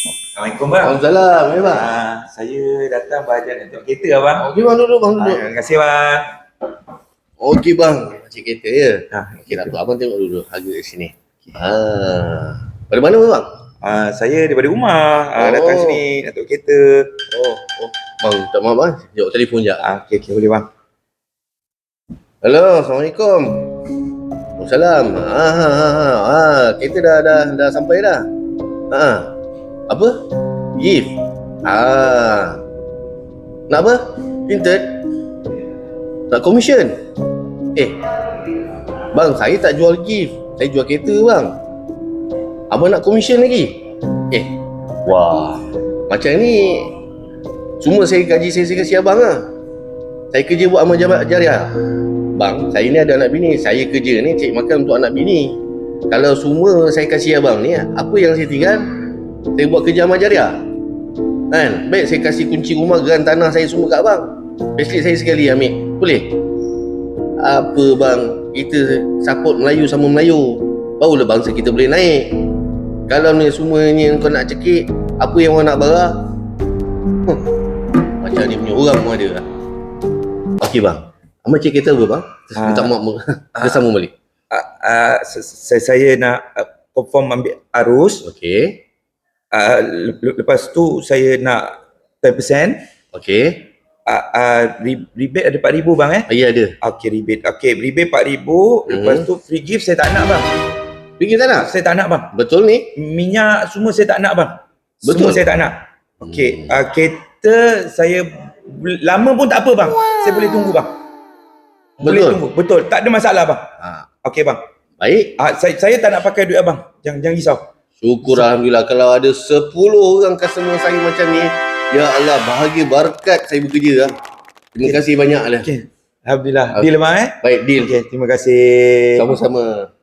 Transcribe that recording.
Assalamualaikum bang. Waalaikumsalam, bang. Saya datang bahagian untuk kereta abang. Okey bang, duduk bang, duduk. Terima kasih bang. Okey bang, cik kereta ya. Okey, Kereta. tak apa, abang tengok dulu harga kat sini. Dari mana bang? Saya daripada rumah datang sini untuk kereta. Bang, tak maaf bang, jawab telefon sekejap. Okey boleh bang. Halo, Assalamualaikum. Waalaikumsalam. Kereta dah sampai dah. Apa? Gift. Nak apa? Printed? Nak commission? Bang, saya tak jual gift. Saya jual kereta bang. Abang nak commission lagi? Wah, macam ni semua gaji saya kasih abang lah. Saya kerja buat amal jariah. Bang, saya ni ada anak bini. Saya kerja ni cari makan untuk anak bini. Kalau semua saya kasih abang ni, apa yang saya tinggal? Saya buat kerja amal jariah kan? Baik saya kasih kunci rumah, geran tanah saya semua kat abang. Payslip saya sekali ambil. Boleh? Apa bang, kita support Melayu sama Melayu, barulah bangsa kita boleh naik. Kalau ni semuanya kau nak cekik, apa yang orang nak barah? Macam ni punya orang pun ada lah. Okey bang, abang cek kereta apa bang? Minta maaf, kita sambung balik. Saya nak confirm ambil arus. Okey. Lepas tu saya nak 10%. Okey. Rebate ada 4,000 bang Ya ada. Okey rebate 4,000. Lepas tu free gift saya tak nak bang. Pergi tak nak? Saya tak nak bang. Betul ni? Minyak semua saya tak nak bang. Betul? Semua saya tak nak. Okey, kereta saya lama pun tak apa bang. Saya boleh tunggu bang. Boleh Betul? tunggu. Betul, tak ada masalah bang. Okey bang. Baik. Saya tak nak pakai duit abang. Jangan risau. Syukur Alhamdulillah. Kalau ada 10 orang customer saya macam ni, ya Allah, bahagia berkat saya bekerja lah. Terima kasih banyak lah. Okey. Alhamdulillah. Okey. Deal bang Baik, deal. Okey, terima kasih. Sama-sama.